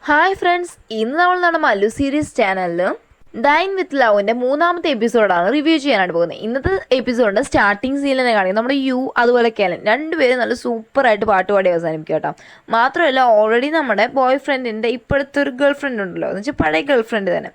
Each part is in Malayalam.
ഹായ് ഫ്രണ്ട്സ്, ഇന്ന് നമ്മൾ നമ്മുടെ മല്ലു സീരീസ് ചാനലിൽ ഡൈൻ വിത്ത് ലവിൻ്റെ മൂന്നാമത്തെ എപ്പിസോഡാണ് റിവ്യൂ ചെയ്യാനായിട്ട് പോകുന്നത്. ഇന്നത്തെ എപ്പിസോഡിൻ്റെ സ്റ്റാർട്ടിങ് സീനിൽ തന്നെ കാണിക്കും നമ്മുടെ യു അതുപോലെ കെലൻ രണ്ടുപേരും നല്ല സൂപ്പറായിട്ട് പാട്ട് പാടി അവസാനിപ്പിക്കുക കേട്ടോ. മാത്രമല്ല, ഓൾറെഡി നമ്മുടെ ബോയ് ഫ്രണ്ടിൻ്റെ ഇപ്പോഴത്തെ ഒരു ഗേൾ ഫ്രണ്ട് ഉണ്ടല്ലോ, എന്ന് വെച്ചാൽ പഴയ ഗേൾ ഫ്രണ്ട് തന്നെ,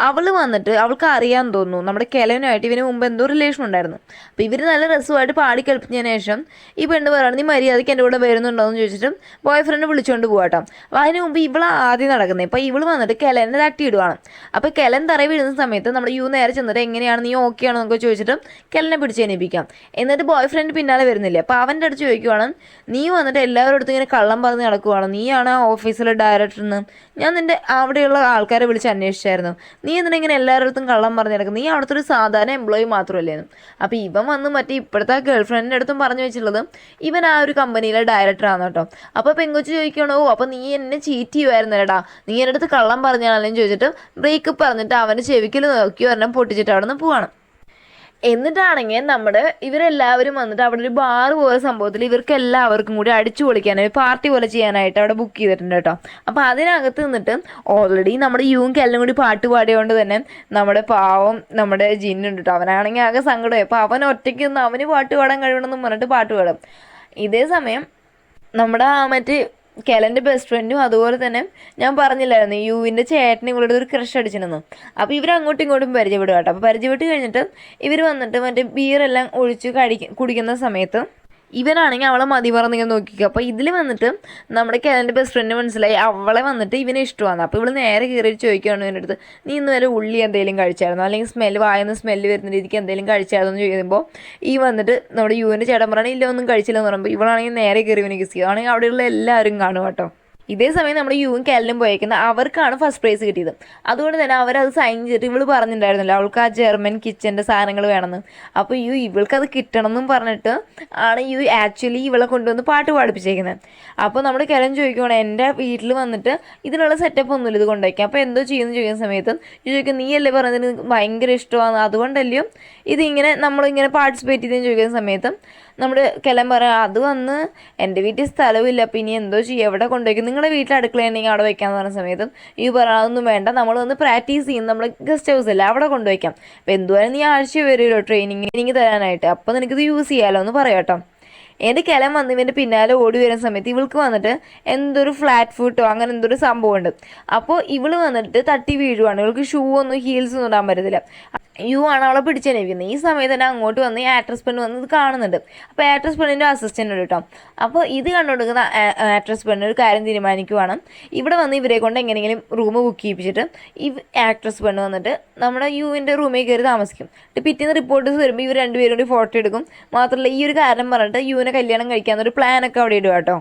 അവൾ വന്നിട്ട് അവൾക്ക് അറിയാൻ തോന്നുന്നു നമ്മുടെ കെലനുമായിട്ട് ഇവന് മുമ്പ് എന്തോ റിലേഷൻ ഉണ്ടായിരുന്നു. അപ്പോൾ ഇവർ നല്ല രസമായിട്ട് പാടി കളിപ്പിച്ചതിന് ശേഷം ഈ പെണ്ണ് പറയുന്നത് നീ മര്യാദയ്ക്ക് എൻ്റെ കൂടെ വരുന്നുണ്ടോ എന്ന് ചോദിച്ചിട്ടും ബോയ് ഫ്രണ്ട് വിളിച്ചുകൊണ്ട് പോകാട്ടോ. അപ്പോൾ അതിന് മുമ്പ് ഇവള് ആദ്യം നടക്കുന്നത്. ഇപ്പോൾ ഇവള് വന്നിട്ട് കെലനെ തട്ടിയിടുവാണ്. അപ്പോൾ കെലൻ തറയിൽ വീഴുന്ന സമയത്ത് നമ്മുടെ യു നേരെ ചെന്നിട്ട് എങ്ങനെയാണ് നീ ഓക്കെ ആണോ എന്നൊക്കെ ചോദിച്ചിട്ടും കെലനെ പിടിച്ച് ജനിപ്പിക്കാം. എന്നിട്ട് ബോയ് ഫ്രണ്ട് പിന്നാലെ വരുന്നില്ല. അപ്പോൾ അവൻ്റെ അടുത്ത് ചോദിക്കുവാണ്, നീ വന്നിട്ട് എല്ലാവരുടെ അടുത്തും ഇങ്ങനെ കള്ളം പറഞ്ഞ് നടക്കുവാണ്, നീയാണ് ആ ഓഫീസിലെ ഡയറക്ടർ എന്ന് ഞാൻ നിൻ്റെ അവിടെയുള്ള ആൾക്കാരെ വിളിച്ച് അന്വേഷിച്ചായിരുന്നു, നീ എന്തിനാ ഇങ്ങനെ എല്ലാവരുടെ അടുത്തും കള്ളം പറഞ്ഞ് നടക്കുന്നത്, നീ അവിടുത്തെ ഒരു സാധാരണ എംപ്ലോയി മാത്രമല്ലേന്ന്. അപ്പോൾ ഇവൻ വന്ന് മറ്റേ ഇപ്പോഴത്തെ ഗേൾ ഫ്രണ്ടിൻ്റെ അടുത്തും പറഞ്ഞു വെച്ചിട്ടുള്ളത് ഇവൻ ആ ഒരു കമ്പനിയിലെ ഡയറക്ടറാണ് കേട്ടോ. അപ്പോൾ പെങ്കൊച്ച് ചോദിക്കണോ, അപ്പോൾ നീ എന്നെ ചീറ്റ് ചെയ്യുമായിരുന്നേടാ, നീ എൻ്റെ അടുത്ത് കള്ളം പറഞ്ഞാണല്ലോ ചോദിച്ചിട്ട് ബ്രേക്കപ്പ് പറഞ്ഞിട്ട് അവൻ്റെ ചെവിക്കൽ നോക്കി ഒരെണ്ണം പൊട്ടിച്ചിട്ട് അവിടെ നിന്ന് പോവാണ്. എന്നിട്ടാണെങ്കിൽ നമ്മുടെ ഇവരെല്ലാവരും വന്നിട്ട് അവിടെ ഒരു ബാർ പോലെ സംഭവത്തിൽ ഇവർക്ക് എല്ലാവർക്കും കൂടി അടിച്ചു പൊളിക്കാനായി പാർട്ടി പോലെ ചെയ്യാനായിട്ട് അവിടെ ബുക്ക് ചെയ്തിട്ടുണ്ട് കേട്ടോ. അപ്പോൾ അതിനകത്ത് നിന്നിട്ട് ഓൾറെഡി നമ്മുടെ യുവും കെല്ലും കൂടി പാട്ട് പാടിയതുകൊണ്ട് തന്നെ നമ്മുടെ പാവം നമ്മുടെ ജിന്നുണ്ട് കേട്ടോ. അവനാണെങ്കിൽ ആകെ സങ്കടമായി. അപ്പോൾ അവൻ ഒറ്റയ്ക്ക് നിന്ന് അവന് പാട്ട് പാടാൻ കഴിയണമെന്ന് പറഞ്ഞിട്ട് പാട്ട് പാടും. ഇതേ സമയം നമ്മുടെ മറ്റേ കെലൻ്റെ ബെസ്റ്റ് ഫ്രണ്ടും അതുപോലെ തന്നെ ഞാൻ പറഞ്ഞില്ലായിരുന്നു യുവിൻ്റെ ചേട്ടനും ഇവളുടെ ഒരു ക്രഷ് അടിച്ചിരുന്നു. അപ്പോൾ ഇവർ അങ്ങോട്ടും ഇങ്ങോട്ടും പരിചയപ്പെടുക കേട്ടോ. അപ്പോൾ പരിചയപ്പെട്ട് കഴിഞ്ഞിട്ട് ഇവർ വന്നിട്ട് മറ്റേ ബിയറെല്ലാം ഒഴിച്ച് കുടിക്കുന്ന സമയത്ത് ഇവനാണെങ്കിൽ അവളെ മതി പറഞ്ഞിങ്ങനെ നോക്കിക്കുക. അപ്പോൾ ഇതിൽ വന്നിട്ട് നമ്മുടെ കെലൻ്റെ ബെസ്റ്റ് ഫ്രണ്ട് മനസ്സിലായി അവളെ വന്നിട്ട് ഇവനെ ഇഷ്ടമാണ്. അപ്പോൾ ഇവൾ നേരെ കയറിയിട്ട് ചോദിക്കുകയാണ് എൻ്റെ അടുത്ത്, നീ ഇന്ന് വരെ ഉള്ളി എന്തെങ്കിലും കഴിച്ചായിരുന്നു, അല്ലെങ്കിൽ വായന്ന് സ്മെല്ല് വരുന്ന രീതിക്ക് എന്തെങ്കിലും കഴിച്ചായിരുന്നു എന്ന് ചോദിക്കുമ്പോൾ ഈ വന്നിട്ട് നമ്മുടെ യുവിൻ്റെ ചേട്ടൻ പറയണേ ഇല്ല ഒന്നും കഴിച്ചില്ലെന്ന് പറയുമ്പോൾ ഇവളാണെങ്കിൽ നേരെ കയറി ഇവനെ കിസ് ചെയ്യുക. ആണെങ്കിൽ അവിടെയുള്ള എല്ലാവരും കാണും കേട്ടോ. ഇതേ സമയം നമ്മുടെ യുവും കെലനും പോയേക്കുന്നത് അവർക്കാണ് ഫസ്റ്റ് പ്രൈസ് കിട്ടിയത്. അതുകൊണ്ട് തന്നെ അവരത് സൈൻ ചെയ്തിട്ട് ഇവള് പറഞ്ഞിട്ടുണ്ടായിരുന്നില്ല അവൾക്ക് ആ ജർമ്മൻ കിച്ചൻ്റെ സാധനങ്ങൾ വേണമെന്ന്. അപ്പോൾ ഇവൾക്കത് കിട്ടണം എന്നും പറഞ്ഞിട്ട് ആണ് ആക്ച്വലി ഇവളെ കൊണ്ടുവന്ന് പാട്ട് പാടിപ്പിച്ചേക്കുന്നത്. അപ്പോൾ നമ്മുടെ കെലൻ ചോദിക്കുകയാണ് എൻ്റെ വീട്ടിൽ വന്നിട്ട് ഇതിനുള്ള സെറ്റപ്പ് ഒന്നുമില്ല ഇത് കൊണ്ടുവയ്ക്കാം, അപ്പോൾ എന്തോ ചെയ്യുമെന്ന് ചോദിക്കുന്ന സമയത്ത് ചോദിക്കും നീയല്ലേ പറഞ്ഞതിന് ഭയങ്കര ഇഷ്ടമാണ്, അതുകൊണ്ടല്ലയോ ഇതിങ്ങനെ നമ്മളിങ്ങനെ പാർട്ടിസിപ്പേറ്റ് ചെയ്തെന്ന് ചോദിക്കുന്ന സമയത്ത് നമ്മുടെ കെലൻ പറയാം അത് വന്ന് എൻ്റെ വീട്ടിൽ സ്ഥലമില്ല, അപ്പോൾ ഇനി എന്തോ ചെയ്യുക എവിടെ കൊണ്ടുവയ്ക്കും, നിങ്ങളുടെ വീട്ടിൽ അടുക്കളയുണ്ടെങ്കിൽ അവിടെ വയ്ക്കാമെന്ന് പറഞ്ഞ സമയത്ത് പറയാം അതൊന്നും വേണ്ട, നമ്മൾ വന്ന് പ്രാക്ടീസ് ചെയ്യും, നമ്മൾ ഗസ്റ്റ് ഹൗസ് അല്ലേ അവിടെ കൊണ്ടുവയ്ക്കാം, അപ്പോൾ എന്തുവായാലും നീ ആഴ്ച വരുമല്ലോ ട്രെയിനിങ് തരാനായിട്ട്, അപ്പോൾ നിനക്കിത് യൂസ് ചെയ്യാമല്ലോ എന്ന് പറയാം കേട്ടോ. എൻ്റെ കെലൻ വന്ന് ഇവൻ്റെ പിന്നാലെ ഓടി വരുന്ന സമയത്ത് ഇവൾക്ക് വന്നിട്ട് എന്തൊരു ഫ്ലാറ്റ് ഫുട്ടോ അങ്ങനെ എന്തൊരു സംഭവമുണ്ട്. അപ്പോൾ ഇവള് വന്നിട്ട് തട്ടി വീഴുവാണ്. ഇവൾക്ക് ഷൂ ഒന്നും ഹീൽസ് ഒന്നും ഇടാൻ പറ്റത്തില്ല. യു ആണ് അവളെ പിടിച്ചെനിക്കുന്നത്. ഈ സമയത്ത് തന്നെ അങ്ങോട്ട് വന്ന് ആക്ട്രസ് പെണ്ണ് വന്ന് ഇത് കാണുന്നുണ്ട്. അപ്പോൾ ആക്ട്രസ് പെണ്ണിൻ്റെ അസിസ്റ്റൻ്റ് ഉണ്ട് കേട്ടോ. അപ്പോൾ ഇത് കണ്ടുകൊടുക്കുന്ന ആക്ട്രസ് പെണ്ണ് ഒരു കാര്യം തീരുമാനിക്കുവാണ്, ഇവിടെ വന്ന് ഇവരെ കൊണ്ട് എങ്ങനെയെങ്കിലും റൂം ബുക്ക് ചെയ്യിപ്പിച്ചിട്ട് ഈ ആക്ട്രസ് പെണ്ണ് വന്നിട്ട് നമ്മുടെ യുവിൻ്റെ റൂമിൽ കയറി താമസിക്കും. പിറ്റേന്ന് റിപ്പോർട്ടേഴ്സ് വരുമ്പോൾ ഇവർ രണ്ടുപേരും കൂടി ഫോട്ടോ എടുക്കും. മാത്രമല്ല ഈ ഒരു കാരണം പറഞ്ഞിട്ട് യുവിനെ കല്യാണം കഴിക്കാമെന്നൊരു പ്ലാനൊക്കെ അവിടെ ഇടുക കേട്ടോ.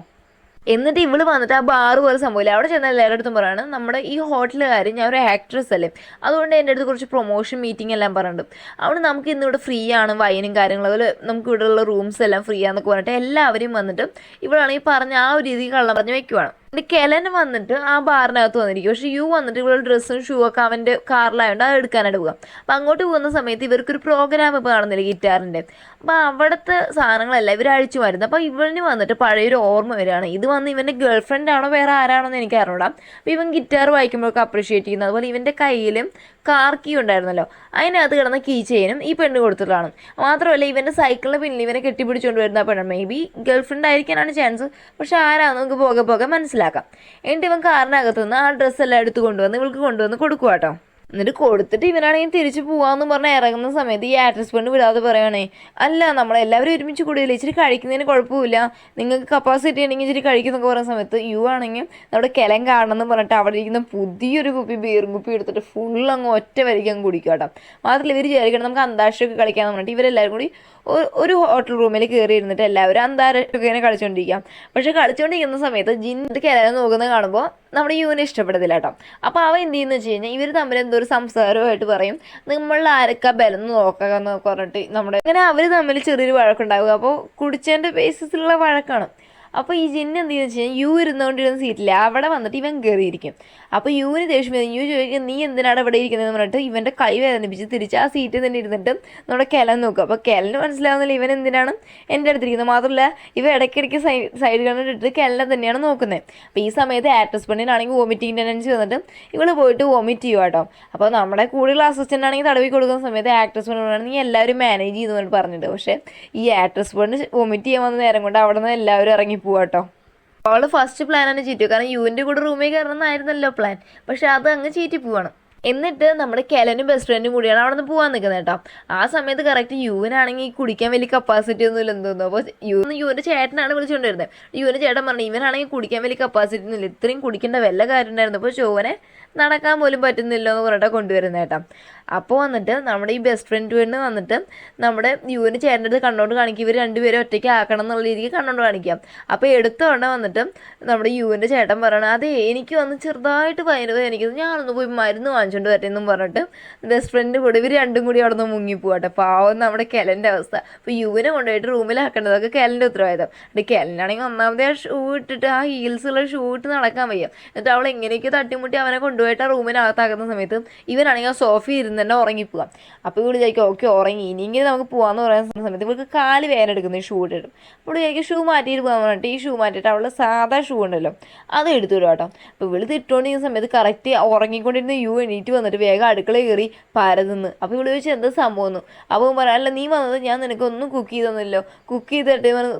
എന്നിട്ട് ഇവള് വന്നിട്ട് ആ ബാറ് പോലെ സംഭവമില്ല അവിടെ ചെന്നാൽ എല്ലാവരുടെ അടുത്തും പറയാണ് നമ്മുടെ ഈ ഹോട്ടലുകാർ ഞാൻ ഒരു ആക്ട്രസ് അല്ലേ, അതുകൊണ്ട് എൻ്റെ അടുത്ത് കുറച്ച് പ്രൊമോഷൻ മീറ്റിംഗ് എല്ലാം പറഞ്ഞിട്ടുണ്ട്, അവിടെ നമുക്ക് ഇന്നിവിടെ ഫ്രീ ആണ് വൈനും കാര്യങ്ങളും, അതുപോലെ നമുക്ക് ഇവിടെയുള്ള റൂംസ് എല്ലാം ഫ്രീ ആണെന്നൊക്കെ പറഞ്ഞിട്ട് എല്ലാവരും വന്നിട്ട് ഇവളാണെങ്കിൽ പറഞ്ഞ ആ ഒരു രീതിക്ക് കള്ളം പറഞ്ഞ് വെക്കുവാണ്. കെലൻ വന്നിട്ട് ആ ബാറിനകത്ത് വന്നിരിക്കും. പക്ഷേ യു വന്നിട്ട് ഇവളുടെ ഡ്രസ്സും ഷൂ ഒക്കെ അവൻ്റെ കാറിലായതുകൊണ്ട് അത് എടുക്കാനായിട്ട് പോകാം. അപ്പം അങ്ങോട്ട് പോകുന്ന സമയത്ത് ഇവർക്കൊരു പ്രോഗ്രാം ഇപ്പോൾ കാണുന്നില്ല ഗിറ്റാറിൻ്റെ, അപ്പോൾ അവിടുത്തെ സാധനങ്ങളെല്ലാം ഇവർ അഴിച്ചു മാറ്റുന്നത്. അപ്പോൾ ഇവന് വന്നിട്ട് പഴയൊരു ഓർമ്മ വരികയാണ്, ഇത് വന്ന് ഇവൻ്റെ ഗേൾ ഫ്രണ്ട് ആണോ വേറെ ആരാണോ എന്ന് എനിക്ക് അറിഞ്ഞൂടാം. അപ്പോൾ ഇവൻ ഗിറ്റാർ വായിക്കുമ്പോഴൊക്കെ അപ്രീഷിയേറ്റ് ചെയ്യുന്നത്. അതുപോലെ ഇവൻ്റെ കയ്യിലും കാർ കീ ഉണ്ടായിരുന്നല്ലോ, അതിനകത്ത് കിടന്ന കീ ചെയിനും ഈ പെണ്ണ് കൊടുത്തിട്ടാണ്. മാത്രമല്ല ഇവൻ്റെ സൈക്കിളിന് പിന്നിൽ ഇവനെ കെട്ടിപ്പിടിച്ചുകൊണ്ട് വരുന്ന പെണ്ണ് മേ ബി ഗേൾ ഫ്രണ്ട് ആയിരിക്കാനാണ് ചാൻസ്, പക്ഷെ ആരാന്ന് നമുക്ക് പോകെ മനസ്സിലാക്കാം. എന്നിട്ട് ഇവൻ കാറിനകത്ത് നിന്ന് ആ ഡ്രസ്സെല്ലാം എടുത്ത് കൊണ്ടുവന്ന് ഇവൾക്ക് കൊണ്ടുവന്ന് കൊടുക്കുക കേട്ടോ. എന്നിട്ട് കൊടുത്തിട്ട് ഇവനാണെങ്കിൽ തിരിച്ച് പോകാമെന്ന് പറഞ്ഞ് ഇറങ്ങുന്ന സമയത്ത് ഈ ആക്ട്രസ് പെണ്ണ് വിടാതെ പറയുകയാണേ, അല്ല നമ്മളെല്ലാവരും ഒരുമിച്ച് കൂടിയില്ല, ഇച്ചിരി കഴിക്കുന്നതിന് കുഴപ്പമില്ല, നിങ്ങൾക്ക് കപ്പാസിറ്റി ഉണ്ടെങ്കിൽ ഇച്ചിരി കഴിക്കുന്നൊക്കെ പറയുന്ന സമയത്ത് യു ആണെങ്കിൽ നമ്മുടെ കെലൻ കാണണമെന്ന് പറഞ്ഞിട്ട് അവിടെ ഇരിക്കുന്ന പുതിയൊരു ബീറും കുപ്പി എടുത്തിട്ട് ഫുൾ അങ്ങ് ഒറ്റ വരിക്കാൻ കുടിക്കുക കേട്ടോ. മാത്രമല്ല ഇവർ വിചാരിക്കണം നമുക്ക് അന്താക്ഷരിയൊക്കെ കളിക്കാമെന്ന് പറഞ്ഞിട്ട് ഇവരെല്ലാവരും കൂടി ഒരു ഹോട്ടൽ റൂമിൽ കയറി ഇരുന്നിട്ട് എല്ലാവരും അന്താക്ഷരിയൊക്കെ ഇങ്ങനെ കളിച്ചുകൊണ്ടിരിക്കാം. പക്ഷെ കളിച്ചുകൊണ്ടിരിക്കുന്ന സമയത്ത് ജിന്നിട്ട് കെലനെ നോക്കുന്നത് കാണുമ്പോൾ നമ്മുടെ യുവിനെ ഇഷ്ടപ്പെടത്തില്ല കേട്ടോ. അപ്പോൾ അവൻ എന്ത് ചെയ്യുന്നത് വെച്ച് കഴിഞ്ഞാൽ ഇവർ തമ്മിൽ എന്തോ ഒരു സംസാരമായിട്ട് പറയും, നമ്മൾ ആരൊക്കെ ബലം നോക്കുക എന്ന് പറഞ്ഞിട്ട് നമ്മുടെ അങ്ങനെ അവർ തമ്മിൽ ചെറിയൊരു വഴക്കുണ്ടാവുക. അപ്പോൾ കുടിച്ചതിൻ്റെ ബേസിസിലുള്ള വഴക്കാണ്. അപ്പോൾ ഈ ജിന്ന് എന്ത് ചെയ്യുന്നത് വെച്ച് കഴിഞ്ഞാൽ യു ഇരുന്നുകൊണ്ടിരുന്ന സീറ്റില്ല അവിടെ വന്നിട്ട് ഇവൻ കയറിയിരിക്കും. അപ്പോൾ യുവിന് ദേഷ്യം വരും. യു ചോദിക്കും നീ എന്തിനാണ് ഇവിടെ ഇരിക്കുന്നതെന്ന് പറഞ്ഞിട്ട് ഇവൻ്റെ കൈ വേദനിപ്പിച്ച് തിരിച്ച് ആ സീറ്റിൽ തന്നെ ഇരുന്നിട്ട് നമ്മുടെ കെലൻ നോക്കും. അപ്പോൾ കെലന് മനസ്സിലാവുന്നില്ല ഇവൻ എന്തിനാണ് എൻ്റെ അടുത്തിരിക്കുന്നത്. മാത്രമല്ല ഇവ ഇടയ്ക്കിടയ്ക്ക് സൈഡ് കണ്ടിട്ട് കെലനെ തന്നെയാണ് നോക്കുന്നത്. അപ്പോൾ ഈ സമയത്ത് ആക്ട്രസ് പെണ്ണിനാണെങ്കിൽ വോമിറ്റിംഗ് ടെൻഡൻസി വന്നിട്ട് ഇവൾ പോയിട്ട് വോമിറ്റ് ചെയ്യുക കേട്ടോ. അപ്പോൾ നമ്മുടെ കൂടെയുള്ള അസിസ്റ്റൻ്റ് ആണെങ്കിൽ തടവി കൊടുക്കുന്ന സമയത്ത് ആക്ട്രസ് പെണ്ണാണ് നീ എല്ലാവരും മാനേജ് ചെയ്തു പറഞ്ഞിട്ട്. പക്ഷേ ഈ ആക്ട്രസ് പെണ്ണ് വോമിറ്റ് ചെയ്യാൻ വന്ന നേരം കൊണ്ട് അവിടെ നിന്ന് എല്ലാവരും ഇറങ്ങിപ്പോവാ കേട്ടോ. അവള് ഫസ്റ്റ് പ്ലാൻ തന്നെ ചീറ്റും. കാരണം യുവിൻ്റെ കൂടെ റൂമിൽ കയറണമെന്നായിരുന്നല്ലോ പ്ലാൻ. പക്ഷെ അത് അങ്ങ് ചീറ്റി പോവാണ്. എന്നിട്ട് നമ്മുടെ കെലനും ബെസ്റ്റ് ഫ്രണ്ടും കൂടിയാണ് അവിടെ നിന്ന് പോകാൻ നിൽക്കുന്നത് കേട്ടോ. ആ സമയത്ത് കറക്റ്റ് യുവിനാണെങ്കിൽ കുടിക്കാൻ വലിയ കപ്പാസിറ്റി ഒന്നും ഇല്ലെന്ന് തോന്നുന്നു. അപ്പോൾ യുവിൻ്റെ ചേട്ടനാണ് വിളിച്ചുകൊണ്ടിരുന്നത്. യുവിൻ്റെ ചേട്ടൻ പറഞ്ഞു ഇവനാണെങ്കിൽ കുടിക്കാൻ വലിയ കപ്പാസിറ്റി ഒന്നുമില്ല, ഇത്രയും കുടിക്കേണ്ട വല്ല കാര്യം ഉണ്ടായിരുന്നു. അപ്പോൾ ഷോവനെ നടക്കാൻ പോലും പറ്റുന്നില്ലോ എന്ന് പറഞ്ഞിട്ട് കൊണ്ടുവരുന്നത് കേട്ടോ. അപ്പോൾ വന്നിട്ട് നമ്മുടെ ഈ ബെസ്റ്റ് ഫ്രണ്ട് വേണ്ടി വന്നിട്ട് നമ്മുടെ യുവിന് ചേട്ടൻ്റെ അടുത്ത് കണ്ണോണ്ട് കാണിക്കുക, ഇവർ രണ്ടുപേരും ഒറ്റയ്ക്ക് ആക്കണം എന്നുള്ള രീതിക്ക് കണ്ണോണ്ട് കാണിക്കാം. അപ്പോൾ എടുത്തോണ്ട് വന്നിട്ട് നമ്മുടെ യുവിൻ്റെ ചേട്ടൻ പറയണം അതെ എനിക്ക് വന്ന് ചെറുതായിട്ട് വേദനിക്കുന്നു, ഞാനൊന്ന് പോയി മരുന്ന് വാങ്ങിച്ചുകൊണ്ട് വരട്ടെന്നും പറഞ്ഞിട്ട് ബെസ്റ്റ് ഫ്രണ്ട് കൂടി ഇവർ രണ്ടും കൂടി അവിടെ നിന്ന് മുങ്ങിപ്പോട്ടെ. പാവം നമ്മുടെ കെലൻ്റെ അവസ്ഥ. അപ്പോൾ യുവിനെ കൊണ്ടുപോയിട്ട് റൂമിലാക്കേണ്ടതൊക്കെ കെലൻ്റെ ഉത്തരവാദിത്തം. എന്നിട്ട് കെലനാണെങ്കിൽ ഒന്നാമതേ ആ ഷൂ ഇട്ടിട്ട് ആ ഹീൽസുള്ള ഷൂ ഇട്ട് നടക്കാൻ വയ്യ. എന്നിട്ട് അവൾ എങ്ങനെയൊക്കെ തട്ടിമുട്ടി അവനെ കൊണ്ടുപോയിട്ട് ആ റൂമിനകത്താക്കുന്ന സമയത്ത് ഇവനാണെങ്കിൽ ആ സോഫയിൽ ഇരുന്ന് തന്നെ ഉറങ്ങിപ്പോവാം. അപ്പോൾ ഇവിടെ വിചാരിക്കും ഓക്കെ ഉറങ്ങി ഇനിയെങ്കിലും നമുക്ക് പോകാമെന്ന് പറയുന്ന സമയത്ത് ഇവർക്ക് കാല് വേദന എടുക്കുന്നു ഈ ഷൂ ഇട്ടിട്ട്. അപ്പോൾ വിചാരിക്കും ഷൂ മാറ്റിയിട്ട് പോകാൻ പറഞ്ഞിട്ട് ഈ ഷൂ മാറ്റിയിട്ട് അവളുടെ സാധാ ഷൂ ഉണ്ടല്ലോ അത് എടുത്തു വിടും കേട്ടോ. അപ്പോൾ ഇവള് തിട്ടുകൊണ്ടിരിക്കുന്ന സമയത്ത് കറക്റ്റ് ഉറങ്ങിക്കൊണ്ടിരുന്ന യു എണീറ്റ് വന്നിട്ട് വേഗം അടുക്കള കയറി പരതുന്നു. അപ്പോൾ ഇവള് ചോദിച്ചാൽ എന്താ സംഭവം. അപ്പോൾ പറയാം അല്ല നീ വന്നത് ഞാൻ നിനക്കൊന്നും കുക്ക് ചെയ്തൊന്നുമില്ലോ, കുക്ക് ചെയ്തിട്ട്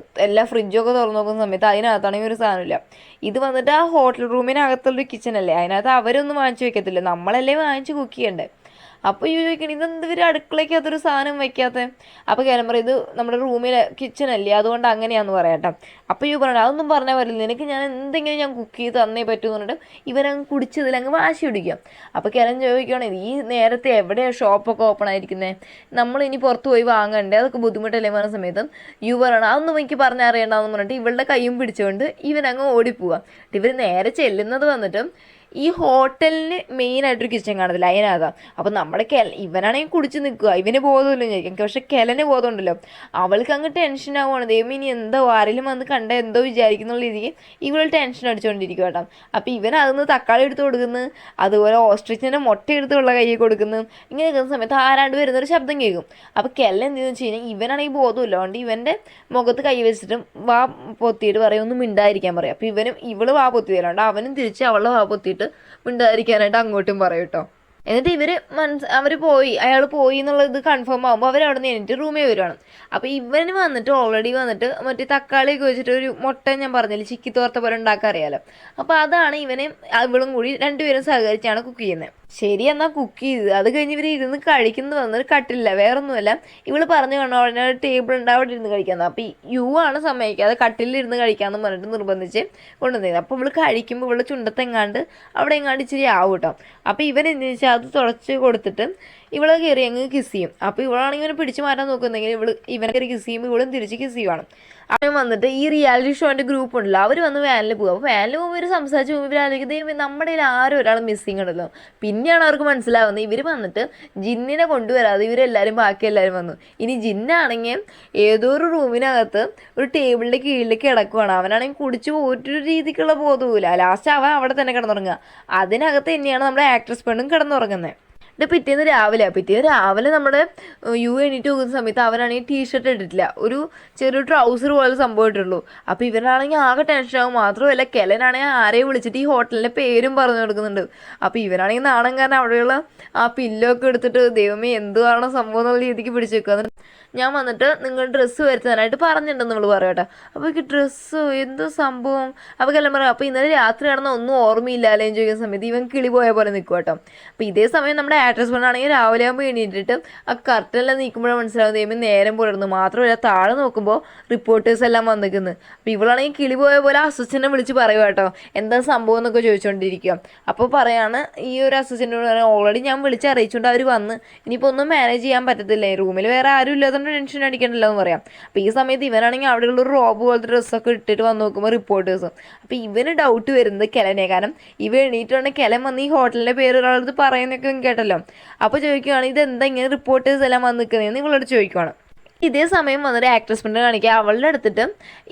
എല്ലാ ഫ്രിഡ്ജൊക്കെ തുറന്നു നോക്കുന്ന സമയത്ത് അതിനകത്താണെങ്കിൽ ഒരു സാധനമില്ല. ഇത് വന്നിട്ട് ആ ഹോട്ടൽ റൂമിനകത്തുള്ളൊരു കിച്ചണല്ലേ, അതിനകത്ത് അവരൊന്നും വാങ്ങിച്ചു വെക്കത്തില്ല, നമ്മളല്ലേ വാങ്ങിച്ച് കുക്ക് ചെയ്യണ്ടേ. അപ്പോൾ ചോദിക്കണം ഇതെന്ത് ഇവർ അടുക്കളയ്ക്ക് അതൊരു സാധനം വയ്ക്കാത്ത. അപ്പോൾ കാര്യം പറയും ഇത് നമ്മുടെ റൂമിലെ കിച്ചണല്ലേ അതുകൊണ്ട് അങ്ങനെയാണെന്ന് പറയാട്ടോ. അപ്പോൾ പറയണം അതൊന്നും പറഞ്ഞാൽ പറ്റില്ല, നിനക്ക് ഞാൻ എന്തെങ്കിലും ഞാൻ കുക്ക് ചെയ്ത് തന്നേ പറ്റൂ എന്ന് പറഞ്ഞിട്ട് ഇവരങ്ങ് കുടിച്ചതിലങ്ങ് വാശി പിടിക്കാം. അപ്പോൾ കിരൺ ചോദിക്കുകയാണെങ്കിൽ ഈ നേരത്തെ എവിടെയാണ് ഷോപ്പൊക്കെ ഓപ്പൺ ആയിരിക്കുന്നത്, നമ്മളിനി പുറത്ത് പോയി വാങ്ങണ്ടേ, അതൊക്കെ ബുദ്ധിമുട്ടല്ലേ പറഞ്ഞ സമയത്ത് പറയണം അതൊന്നും എനിക്ക് പറഞ്ഞറിയണ്ടെന്ന് പറഞ്ഞിട്ട് ഇവളുടെ കൈയും പിടിച്ചുകൊണ്ട് ഇവനങ്ങ് ഓടിപ്പോവാം. ഇവർ നേരെ ചെല്ലുന്നത് വന്നിട്ട് ഈ ഹോട്ടലിന് മെയിനായിട്ടൊരു കിച്ചൺ കാണത്തില്ല അതിനകത്താണ്. അപ്പോൾ നമ്മുടെ ഇവനാണെങ്കിൽ കുടിച്ച് നിൽക്കുക, ഇവന് ബോധമില്ല ചോദിക്കാം. പക്ഷെ കെലന് ബോധമുണ്ടല്ലോ, അവൾക്ക് അങ്ങ് ടെൻഷൻ ആവുകയാണ്. ദൈവം ഇനി എന്തോ ആരെങ്കിലും വന്ന് കണ്ട എന്തോ വിചാരിക്കുന്നുള്ള രീതിക്ക് ഇവൾ ടെൻഷൻ അടിച്ചുകൊണ്ടിരിക്കും കേട്ടോ. അപ്പോൾ ഇവൻ അതിൽ തക്കാളി എടുത്ത് കൊടുക്കുന്നു, അതുപോലെ ഓസ്ട്രിച്ചിൻ്റെ മുട്ട എടുത്തുള്ള കയ്യിൽ കൊടുക്കുന്നു. ഇങ്ങനെ നിൽക്കുന്ന സമയത്ത് ആരാണ്ട് വരുന്നൊരു ശബ്ദം കേൾക്കും. അപ്പോൾ കെല എന്തെന്ന് വെച്ച് കഴിഞ്ഞാൽ ഇവനാണെങ്കിൽ ബോധമില്ല, അതുകൊണ്ട് ഇവൻ്റെ മുഖത്ത് കൈ വെച്ചിട്ടും വാ പൊത്തിയിട്ട് പറയും ഒന്നും മിണ്ടായിരിക്കാൻ പറയും. അപ്പോൾ ഇവള് വാ പൊത്തി തരാണ്ട് അവനും തിരിച്ച് അവളുടെ വാ പൊത്തിയിട്ട് മിണ്ടാതിരിക്കാനായിട്ട് അങ്ങോട്ടും പറയും കേട്ടോ. എന്നിട്ട് അവർ അയാൾ പോയി എന്നുള്ളത് കൺഫേം ആകുമ്പോൾ അവരവിടെ നിന്ന് എണീറ്റ് റൂമിൽ വരുവാണ്. അപ്പോൾ ഇവന് വന്നിട്ട് ഓൾറെഡി വന്നിട്ട് മറ്റേ തക്കാളിയൊക്കെ വെച്ചിട്ട് ഒരു മുട്ട ഞാൻ പറഞ്ഞില്ല ചിക്കി തോർത്ത പോലെ ഉണ്ടാക്കാൻ അറിയാലോ. അപ്പോൾ അതാണ് ഇവളും കൂടി രണ്ടുപേരും സഹകരിച്ചാണ് കുക്ക് ചെയ്യുന്നത്. ശരി എന്നാൽ കുക്ക് ചെയ്ത് അത് കഴിഞ്ഞ് ഇവർ ഇരുന്ന് കഴിക്കുന്നത് വന്നൊരു കട്ടില്ല, വേറൊന്നുമല്ല ഇവള് പറഞ്ഞു കാണോ അവിടെ ടേബിൾ ഉണ്ട് അവിടെ ഇരുന്ന് കഴിക്കാമെന്ന്. അപ്പോൾ യു ആണ് സമ്മതിക്കാതെ കട്ടിലിരുന്ന് കഴിക്കാമെന്ന് പറഞ്ഞിട്ട് നിർബന്ധിച്ച് കൊണ്ടുവന്നത്. അപ്പോൾ ഇവള് കഴിക്കുമ്പോൾ ഇവളുടെ ചുണ്ടത്തെങ്ങാണ്ട് അവിടെ എങ്ങാണ്ട് ഇച്ചിരി ആവും കേട്ടോ. അപ്പോൾ ഇവൻ എന്താ വെച്ചാൽ അത് തുടച്ച് കൊടുത്തിട്ട് ഇവളെ കയറി അങ്ങ് കിസ് ചെയ്യും. അപ്പോൾ ഇവളാണെങ്കിൽ ഇവനെ പിടിച്ച് മാറ്റാൻ നോക്കുന്നെങ്കിൽ ഇവനെ കയറി കിസ് ചെയ്യുമ്പോൾ ഇവളും തിരിച്ച് കിസ് ചെയ്യുവാണ്. അവൻ വന്നിട്ട് ഈ റിയാലിറ്റി ഷോൻ്റെ ഗ്രൂപ്പ് ഉണ്ടല്ലോ അവർ വന്ന് വാനിൽ പോകും. അപ്പോൾ വാനിൽ പോകുമ്പോൾ ഇവർ സംസാരിച്ച് പോകുമ്പോൾ ഇവരായിരിക്കും നമ്മുടെ കയ്യിൽ ആരും ഒരാൾ മിസ്സിങ് ഉണ്ടല്ലോ. പിന്നെയാണ് അവർക്ക് മനസ്സിലാവുന്നത് ഇവർ വന്നിട്ട് ജിന്നിനെ കൊണ്ടുവരാതെ ഇവരെല്ലാവരും ബാക്കി എല്ലാവരും വന്നു. ഇനി ജിന്നാണെങ്കിൽ ഏതോ ഒരു റൂമിനകത്ത് ഒരു ടേബിളിൻ്റെ കീഴിലേക്ക് കിടക്കുവാണ്. അവനാണെങ്കിൽ കുടിച്ച് ഒരു രീതിക്കുള്ള ബോധവുമില്ല. ലാസ്റ്റ് അവൻ അവിടെ തന്നെ കിടന്നുറങ്ങുക. അതിനകത്ത് തന്നെയാണ് നമ്മുടെ ആക്ട്രസ് പെണ്ണും കിടന്നുറങ്ങുന്നത്. പിറ്റേന്ന് രാവിലെ നമ്മുടെ യു എണീറ്റ് പോകുന്ന സമയത്ത് അവനാണെങ്കിൽ ടീഷർട്ട് ഇട്ടിട്ടില്ല, ഒരു ചെറിയ ട്രൗസർ പോലെ സംഭവം ഇട്ടുള്ളൂ. അപ്പോൾ ഇവനാണെങ്കിൽ ആകെ ടെൻഷനാകും. മാത്രമല്ല കെലനാണെങ്കിൽ ആരെയും വിളിച്ചിട്ട് ഈ ഹോട്ടലിൻ്റെ പേരും പറഞ്ഞു കൊടുക്കുന്നുണ്ട്. അപ്പോൾ ഇവനാണെങ്കിൽ നാണം കാരണം അവിടെയുള്ള ആ പില്ലോ ഒക്കെ എടുത്തിട്ട് ദൈവമേ എന്തുവാണോ സംഭവം എന്നുള്ള രീതിക്ക് പിടിച്ചു വെക്കുക. ഞാൻ വന്നിട്ട് നിങ്ങൾ ഡ്രസ്സ് വരുത്താനായിട്ട് പറഞ്ഞിട്ടുണ്ടെന്ന് നമ്മൾ പറയട്ടെ. അപ്പോൾ എനിക്ക് ഡ്രസ്സോ എന്തോ സംഭവം. അപ്പോൾ കെലൻ പറയാം അപ്പോൾ ഇന്നലെ രാത്രി നടന്ന ഒന്നും ഓർമ്മയില്ലാല്ലേ എന്ന് ചോദിക്കുന്ന സമയത്ത് ഇവൻ കിളി പോയ പോലെ നിൽക്കും കേട്ടോ. അപ്പോൾ ഇതേ സമയം നമ്മുടെ ആക്ട്രസ് പെണ്ണാണെങ്കിൽ രാവിലെ ആകുമ്പോൾ എണീറ്റിട്ട് ആ കർട്ടനെല്ലാം നീക്കുമ്പോഴാണ് മനസ്സിലാവുന്നത് ദൈവം നേരം പുലർന്നു. മാത്രമല്ല താഴെ നോക്കുമ്പോൾ റിപ്പോർട്ടേഴ്സ് എല്ലാം വന്നിരിക്കുന്നത്. അപ്പോൾ ഇവളാണെങ്കിൽ കിളി പോയ പോലെ അസിസ്റ്റൻറ്റിനെ വിളിച്ച് പറയുക കേട്ടോ എന്താ സംഭവം എന്നൊക്കെ ചോദിച്ചുകൊണ്ടിരിക്കുക. അപ്പോൾ പറയാണ് ഈ ഒരു അസിസ്റ്റൻറ്റിനോട് പറയാം ഓൾറെഡി ഞാൻ വിളിച്ച് അറിയിച്ചുകൊണ്ട് അവർ വന്ന് ഇനിയിപ്പോൾ ഒന്നും മാനേജ് ചെയ്യാൻ പറ്റത്തില്ല, റൂമിൽ വേറെ ആരും ഇല്ലാത്തതുകൊണ്ട് ടെൻഷൻ അടിക്കണ്ടല്ലോ എന്ന് പറയാം. അപ്പോൾ ഈ സമയത്ത് ഇവനാണെങ്കിൽ അവിടെയുള്ള ഒരു റോബ് പോലത്തെ ഡ്രസ്സൊക്കെ ഇട്ടിട്ട് വന്ന് നോക്കുമ്പോൾ റിപ്പോർട്ടേഴ്സും. അപ്പോൾ ഇവന് ഡൗട്ട് വരുന്നത് കെലനെ, കാരണം ഇവ എണീറ്റുണ്ടെങ്കിൽ കെലൻ വന്ന് ഈ ഹോട്ടലിൻ്റെ പേര് ഒരാളടുത്ത് പറയുന്നൊക്കെ കേട്ടല്ലോ. അപ്പോൾ ചോദിക്കുകയാണ് ഇതെന്താ ഇങ്ങനെ റിപ്പോർട്ടേഴ്സ് എല്ലാം വന്ന് നിൽക്കുന്നതെന്ന് ഇവളോട് ചോദിക്കുവാണ്. ഇതേ സമയം വന്നിട്ട് ആക്ട്രസ് പെണ്ണ് കാണിക്കുക അവളുടെ അടുത്തിട്ട്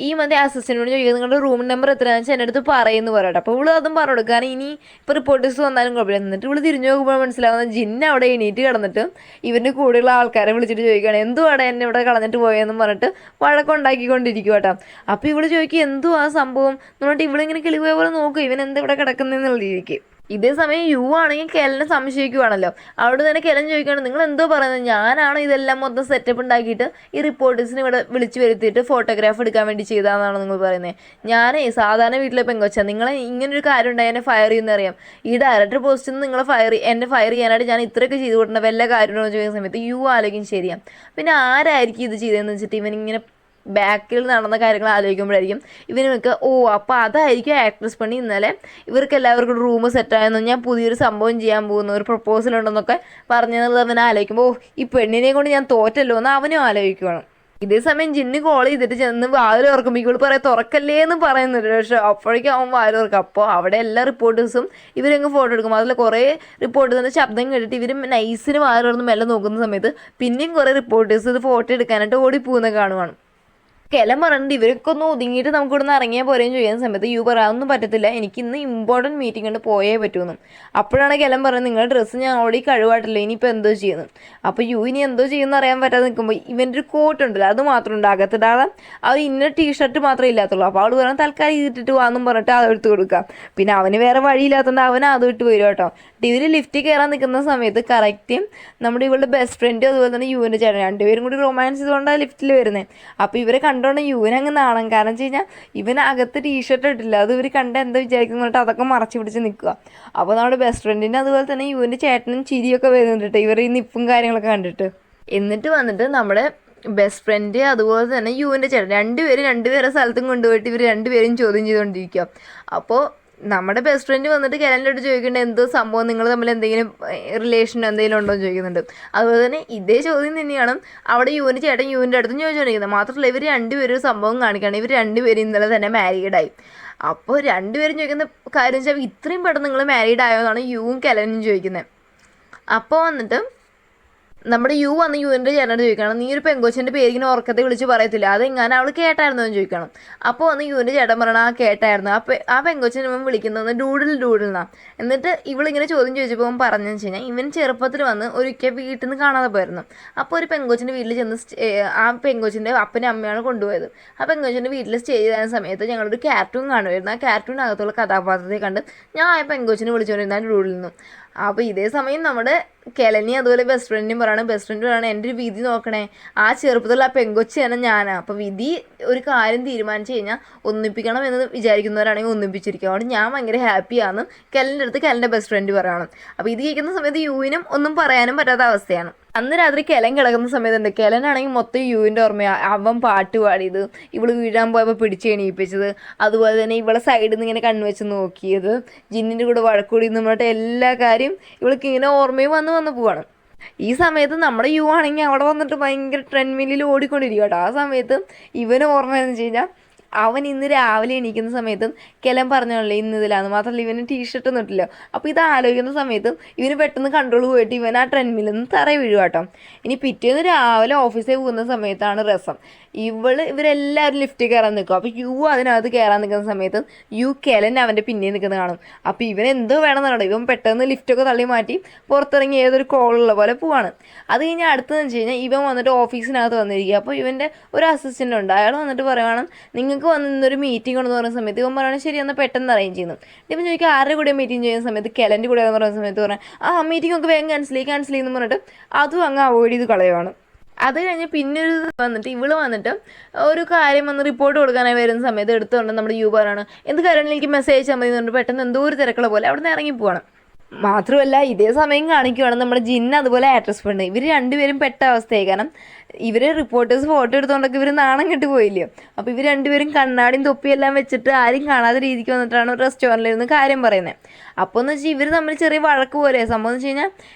ഈ മറ്റേ അസിസ്റ്റന്റിനോട് ചോദിക്കുന്നത് നിങ്ങളുടെ റൂം നമ്പർ എത്രയാണെന്ന് വെച്ചാൽ എൻ്റെ അടുത്ത് പറയുന്നു പറയട്ടെ. അപ്പോൾ ഇവള് അതും പറഞ്ഞു കൊടുക്കുക. കാരണം ഇനി ഇപ്പോൾ റിപ്പോർട്ടേഴ്സ് വന്നാലും കുഴപ്പമില്ല. എന്നിട്ട് ഇവള് തിരിഞ്ഞു നോക്കുമ്പോൾ മനസ്സിലാവുന്ന ജിന്ന അവിടെ എണീറ്റ് കിടന്നിട്ട് ഇവൻ്റെ കൂടെയുള്ള ആൾക്കാരെ വിളിച്ചിട്ട് ചോദിക്കുകയാണ് എന്തുവാടെ എന്നെ ഇവിടെ കളഞ്ഞിട്ട് പോയെന്ന് പറഞ്ഞിട്ട് വഴക്കുണ്ടാക്കിക്കൊണ്ടിരിക്കും കേട്ടോ. അപ്പോൾ ഇവള് ചോദിക്കുക എന്തുവാ സംഭവം എന്ന് പറഞ്ഞിട്ട് ഇവളിങ്ങനെ കിളിപോയ പോലെ നോക്കും ഇവൻ എന്താ ഇവിടെ കിടക്കുന്നതെന്നുള്ള രീതിക്ക്. ഇതേ സമയം യു ആണെങ്കിൽ കെലനെ സംശയിക്കുവാണല്ലോ. അവിടെ തന്നെ കെലൻ ചോദിക്കുകയാണ് നിങ്ങൾ എന്തോ പറയുന്നത്, ഞാനാണോ ഇതെല്ലാം മൊത്തം സെറ്റപ്പ് ഉണ്ടാക്കിയിട്ട് ഈ റിപ്പോർട്ടേഴ്സിനെ ഇവിടെ വിളിച്ചു വരുത്തിയിട്ട് ഫോട്ടോഗ്രാഫ് എടുക്കാൻ വേണ്ടി ചെയ്തതാണെന്നാണ് നിങ്ങൾ പറയുന്നത്. ഞാനേ സാധാരണ വീട്ടിലെ പെങ്കൊച്ച, നിങ്ങളെ ഇങ്ങനൊരു കാര്യം ഉണ്ടായി എന്നെ ഫയർ ചെയ്യുന്നറിയാം. ഈ ഡയറക്ടർ പോസ്റ്റിൽ നിന്ന് നിങ്ങളെ എന്നെ ഫയർ ചെയ്യാനായിട്ട് ഞാൻ ഇത്രയൊക്കെ ചെയ്തു കൊടുക്കുന്ന വല്ല കാര്യമാണോ ചോദിക്കുന്ന സമയത്ത് യു ആലോചിക്കും ശരിയാ പിന്നെ ആരായിരിക്കും ഇത് ചെയ്തതെന്ന് വെച്ചിട്ട് ഇവനിങ്ങനെ ബാക്കിൽ നടന്ന കാര്യങ്ങൾ ആലോചിക്കുമ്പോഴായിരിക്കും ഇവനൊക്കെ അപ്പോൾ അതായിരിക്കും ആക്ട്രസ് പണി ഇന്നലെ ഇവർക്ക് എല്ലാവർക്കും റൂം സെറ്റായെന്ന് ഞാൻ പുതിയൊരു സംഭവം ചെയ്യാൻ പോകുന്നു ഒരു പ്രപ്പോസൽ ഉണ്ടെന്നൊക്കെ പറഞ്ഞത് അവൻ ആലോചിക്കുമ്പോൾ ഈ പെണ്ണിനെ കൊണ്ട് ഞാൻ തോറ്റല്ലോ എന്ന് അവനും ആലോചിക്കുവാണ്. ഇതേ സമയം ജിന്ന് കോൾ ചെയ്തിട്ട് ചെന്ന് വാതിൽ തുറക്കുമ്പോൾ ഇവൾ പറയാം തുറക്കല്ലേ എന്ന് പറയുന്നുണ്ട്. പക്ഷേ അപ്പോഴേക്കും അവൻ വാതിൽ തുറക്കും. അപ്പോൾ അവിടെ എല്ലാ റിപ്പോർട്ടേഴ്സും ഇവരങ്ങ് ഫോട്ടോ എടുക്കും. അതിൽ കുറേ റിപ്പോർട്ടേഴ്സിൻ്റെ ശബ്ദം കേട്ടിട്ട് ഇവർ നൈസിന് വാതിൽ തുറന്ന് മെല്ലെ നോക്കുന്ന സമയത്ത് പിന്നെയും കുറേ റിപ്പോർട്ടേഴ്സ് ഇത് ഫോട്ടോ എടുക്കാനായിട്ട് ഓടിപ്പോകുന്ന കാണുവാണ്. കെലൻ പറഞ്ഞിട്ട് ഇവരൊക്കെ ഒന്ന് ഒതുങ്ങിയിട്ട് നമുക്ക് ഇവിടെ നിന്ന് ഇറങ്ങിയാൽ പോരെയും ചെയ്യുന്ന സമയത്ത് യു പറയാനൊന്നും പറ്റത്തില്ല, എനിക്ക് ഇന്ന് ഇമ്പോർട്ടൻറ്റ് മീറ്റിംഗ് ഉണ്ട് പോയേ പറ്റുമെന്ന്. അപ്പോഴാണ് കെലൻ പറയുന്നത് നിങ്ങളുടെ ഡ്രസ്സ് ഞാൻ ഓൾറെഡി കഴിവായിട്ടില്ല ഇനിയിപ്പോൾ എന്തോ ചെയ്യുന്നു. അപ്പോൾ യു ഇനി എന്തോ ചെയ്യുമെന്ന് അറിയാൻ പറ്റാതെ നിൽക്കുമ്പോൾ ഇവൻ്റെ ഒരു കോട്ട് ഉണ്ടല്ലോ അത് മാത്രം ഉണ്ട്, അകത്തിടാതെ ആ ഇന്ന ടീഷർട്ട് മാത്രമേ ഇല്ലാത്തുള്ളൂ. അപ്പോൾ അവൾ പറഞ്ഞാൽ തൽക്കാലം ഇതിട്ടിട്ട് വാന്നും പറഞ്ഞിട്ട് അത് എടുത്ത് കൊടുക്കാം. പിന്നെ അവന് വേറെ വഴിയില്ലാത്തതുകൊണ്ട് അവൻ അത് ഇട്ട് വരും കേട്ടോ. ഇവർ ലിഫ്റ്റിൽ കയറാൻ നിൽക്കുന്ന സമയത്ത് കറക്റ്റ് നമ്മുടെ ഇവളുടെ ബെസ്റ്റ് ഫ്രണ്ടും അതുപോലെ തന്നെ യുവിൻ്റെ ചേട്ടൻ രണ്ടുപേരും കൂടി റൊമാൻസ് ചെയ്തുകൊണ്ടാണ് ലിഫ്റ്റിൽ വരുന്നത്. അപ്പോൾ ഇവരെ കണ്ടോണ്ട് യുവനങ്ങ് നാണം. കാരണം വെച്ച് കഴിഞ്ഞാൽ ഇവൻ അകത്ത് ടീഷർട്ട് ഇട്ടില്ല, അത് ഇവർ കണ്ട് എന്താ വിചാരിക്കുന്നിട്ട് അതൊക്കെ മറച്ചു പിടിച്ച് നിൽക്കുക. അപ്പോൾ നമ്മുടെ ബെസ്റ്റ് ഫ്രണ്ടിൻ്റെ അതുപോലെ തന്നെ യുവിൻ്റെ ചേട്ടനും ചിരിയൊക്കെ വരുന്നുണ്ട് ഇവർ ഈ നിപ്പും കാര്യങ്ങളൊക്കെ കണ്ടിട്ട്. എന്നിട്ട് വന്നിട്ട് നമ്മുടെ ബെസ്റ്റ് ഫ്രണ്ട് അതുപോലെ തന്നെ യുവിൻ്റെ ചേട്ടൻ രണ്ടുപേരെ സ്ഥലത്തും കൊണ്ടുപോയിട്ട് ഇവർ രണ്ടുപേരും ചോദ്യം ചെയ്തുകൊണ്ടിരിക്കുക. അപ്പോൾ നമ്മുടെ ബെസ്റ്റ് ഫ്രണ്ട് വന്നിട്ട് കെലൻ്റെ അടുത്ത് ചോദിക്കേണ്ട എന്തോ സംഭവം നിങ്ങൾ തമ്മിൽ എന്തെങ്കിലും റിലേഷൻ എന്തെങ്കിലും ഉണ്ടോ എന്ന് ചോദിക്കുന്നുണ്ട്. അതുപോലെ തന്നെ ഇതേ ചോദ്യം തന്നെയാണ് അവിടെ യുവിൻ്റെ ചേട്ടൻ യുവിൻ്റെ അടുത്തും ചോദിച്ചുകൊണ്ടിരിക്കുന്നത്. മാത്രമല്ല ഇവർ രണ്ടുപേരും സംഭവം കാണിക്കുകയാണ് ഇവർ രണ്ടുപേരും ഇന്നലെ തന്നെ മാരീഡായി. അപ്പോൾ രണ്ടുപേരും ചോദിക്കുന്ന കാര്യം വെച്ചാൽ ഇത്രയും പെട്ടെന്ന് നിങ്ങൾ മാരീഡ് ആയോ എന്നാണ് യുവും കെലനും ചോദിക്കുന്നത്. അപ്പോൾ വന്നിട്ട് നമ്മുടെ യു വന്ന് യുവിൻ്റെ ചേട്ടനോട് ചോദിക്കണം നീ ഒരു പെങ്കൊച്ചിൻ്റെ പേര് ഇങ്ങനെ ഉറക്കത്തെ വിളിച്ച് പറയത്തില്ല അതെങ്ങനെ അവൾ കേട്ടായിരുന്നു എന്ന് ചോദിക്കണം. അപ്പോൾ വന്ന് യുവിൻ്റെ ചേട്ടൻ പറയണം ആ കേട്ടായിരുന്നു. ആ പെങ്കൊച്ചിനെ ഇവൻ വിളിക്കുന്നത് ഡൂഡിൽ എന്നാണ്. എന്നിട്ട് ഇവളിങ്ങനെ ചോദ്യം ചോദിച്ചപ്പോൾ അവൻ പറഞ്ഞതെന്ന് വെച്ച് കഴിഞ്ഞാൽ ഇവൻ ചെറുപ്പത്തിൽ വന്ന് ഒരിക്കൽ വീട്ടിൽ നിന്ന് കാണാതെ പോയിരുന്നു. അപ്പോൾ ഒരു പെങ്കൊച്ചിൻ്റെ വീട്ടിൽ ചെന്ന് ആ പെങ്കൊച്ചിൻ്റെ അപ്പനും അമ്മയാണ് കൊണ്ടുപോയത്. ആ പെങ്കൊച്ചിൻ്റെ വീട്ടിൽ സ്റ്റേ ചെയ്ത സമയത്ത് ഞങ്ങളൊരു കാർട്ടൂൺ കാണുമായിരുന്നു. ആ കാർട്ടൂണിനകത്തുള്ള കഥാപാത്രത്തെ കണ്ട് ഞാൻ ആ പെങ്കൊച്ചിനെ വിളിച്ചുകൊണ്ടിരുന്ന ഡൂഡിൽ നിന്നും. അപ്പോൾ ഇതേ സമയം നമ്മുടെ കെലനി അതുപോലെ ബെസ്റ്റ് ഫ്രണ്ടിനും ബെസ്റ്റ് ഫ്രണ്ട് പറയണം എൻ്റെ ഒരു വിധി നോക്കണേ ആ ചെറുപ്പത്തിലുള്ള ആ പെങ്കൊച്ചി തന്നെ ഞാനാണ്. അപ്പോൾ വിധി ഒരു കാര്യം തീരുമാനിച്ചു കഴിഞ്ഞാൽ ഒന്നിപ്പിക്കണം എന്ന് വിചാരിക്കുന്നവരാണെങ്കിൽ ഒന്നിപ്പിച്ചിരിക്കും. അതുകൊണ്ട് ഞാൻ ഭയങ്കര ഹാപ്പിയാണ് കെലൻ്റെ അടുത്ത് കെലൻ്റെ ബെസ്റ്റ് ഫ്രണ്ട് പറയണം. അപ്പോൾ ഇത് കേൾക്കുന്ന സമയത്ത് യുവിനും ഒന്നും പറയാനും പറ്റാത്ത അവസ്ഥയാണ്. അന്ന് രാത്രി കെലൻ കിടക്കുന്ന സമയത്തുണ്ട് കെലനാണെങ്കിൽ മൊത്തം യുവിൻ്റെ ഓർമ്മയാണ്. അവൻ പാട്ട് പാടിയത്, ഇവള് വീഴാൻ പോയപ്പോൾ പിടിച്ച് എണീപ്പിച്ചത്, അതുപോലെ തന്നെ ഇവളെ സൈഡിൽ നിന്ന് ഇങ്ങനെ കണ്ണുവെച്ച് നോക്കിയത്, ജിന്നിൻ്റെ കൂടെ വഴക്കൂടി എന്ന് പറഞ്ഞിട്ട് എല്ലാ കാര്യം ഇവൾക്ക് ഇങ്ങനെ ഓർമ്മയും വന്ന് പോവാണ്. ഈ സമയത്ത് നമ്മുടെ യു ആണെങ്കിൽ അവിടെ വന്നിട്ട് ഭയങ്കര ട്രെൻഡ്മില്ലിൽ ഓടിക്കൊണ്ടിരിക്കും കേട്ടോ. ആ സമയത്ത് ഇവന് ഓർമ്മ എന്ന് വെച്ച് കഴിഞ്ഞാൽ അവൻ ഇന്ന് രാവിലെ എണീക്കുന്ന സമയത്തും കെലൻ പറഞ്ഞോളേ ഇന്ന് ഇതിലാന്ന്. മാത്രമല്ല ഇവന് ടീഷർട്ടൊന്നും ഇട്ടില്ല. അപ്പോൾ ഇത് ആലോചിക്കുന്ന സമയത്തും ഇവന് പെട്ടെന്ന് കൺട്രോൾ പോയിട്ട് ഇവൻ ആ ട്രെൻഡ്മില്ലിൽ നിന്ന് തറ വീഴുക കേട്ടോ. ഇനി പിറ്റേന്ന് രാവിലെ ഓഫീസിൽ പോകുന്ന സമയത്താണ് രസം. ഇവരെല്ലാവരും ലിഫ്റ്റിൽ കയറാൻ നിൽക്കും. അപ്പോൾ യു അതിനകത്ത് കയറാൻ നിൽക്കുന്ന സമയത്ത് കെലൻ അവൻ്റെ പിന്നേ നിൽക്കുന്നത് കാണും. അപ്പോൾ ഇവൻ എന്തോ വേണമെന്നുണ്ടോ ഇവൻ പെട്ടെന്ന് ലിഫ്റ്റൊക്കെ തള്ളി മാറ്റി പുറത്തിറങ്ങി ഏതൊരു കോളുള്ള പോലെ പോവാണ്. അത് കഴിഞ്ഞാൽ അടുത്തതെന്ന് വെച്ച് കഴിഞ്ഞാൽ ഇവൻ വന്നിട്ട് ഓഫീസിനകത്ത് വന്നിരിക്കുക. അപ്പോൾ ഇവൻ്റെ ഒരു അസിസ്റ്റൻ്റ് ഉണ്ട്, അയാൾ വന്നിട്ട് പറയുവാണ് നിങ്ങൾക്ക് വന്ന് ഇന്നൊരു മീറ്റിംഗ് ഉണ്ടെന്ന് പറയുന്ന സമയത്ത് ഇവൻ പറയുന്നത് ശരി എന്നാൽ പെട്ടെന്ന് അറേഞ്ച് ചെയ്യുന്നു. ഇവൻ ചോദിക്കുക ആരുടെ കൂടെ മീറ്റിംഗ് ചെയ്യുന്ന സമയത്ത് കെലൻ്റെ കൂടെ എന്ന് പറയുന്ന സമയത്ത് പറഞ്ഞാൽ ആ മീറ്റിംഗ് ഒക്കെ വേഗം ക്യാൻസൽ ചെയ്യുന്നു പറഞ്ഞിട്ട് അതും അങ്ങ് അവോയ്ഡ് ചെയ്ത് കളയുവാണ്. അത് കഴിഞ്ഞ് പിന്നെ ഒരു വന്നിട്ട് ഇവള് വന്നിട്ട് ഒരു കാര്യം വന്ന് റിപ്പോർട്ട് കൊടുക്കാനായി വരുന്ന സമയത്ത് എടുത്തുകൊണ്ട് നമ്മുടെ യു പറയാണ് എന്ത് കാര്യമാണെങ്കിലും എനിക്ക് മെസ്സേജ് അയച്ചാൽ മതി എന്നുകൊണ്ട് പെട്ടെന്ന് എന്തോ ഒരു തിരക്കുള്ള പോലെ അവിടെ നിന്ന് ഇറങ്ങിപ്പോവാണ്. മാത്രമല്ല ഇതേ സമയം കാണിക്കുവാണ് നമ്മുടെ ജിന്ന് അതുപോലെ ആക്ട്രസ് പെണ്ണ് ഇവർ രണ്ടുപേരും പെട്ട അവസ്ഥയായി. കാരണം ഇവർ റിപ്പോർട്ടേഴ്സ് ഫോട്ടോ എടുത്തുകൊണ്ടൊക്കെ ഇവർ നാണം കെട്ട് പോയില്ലയോ. അപ്പോൾ ഇവർ രണ്ടുപേരും കണ്ണാടിയും തൊപ്പിയെല്ലാം വെച്ചിട്ട് ആരും കാണാത്ത രീതിക്ക് വന്നിട്ടാണ് റെസ്റ്റോറൻറ്റിലിരുന്ന് കാര്യം പറയുന്നത്. അപ്പോൾ എന്ന് വെച്ചാൽ ഇവർ തമ്മിൽ ചെറിയ വഴക്ക് പോലെ സംഭവം എന്ന് വെച്ച് കഴിഞ്ഞാൽ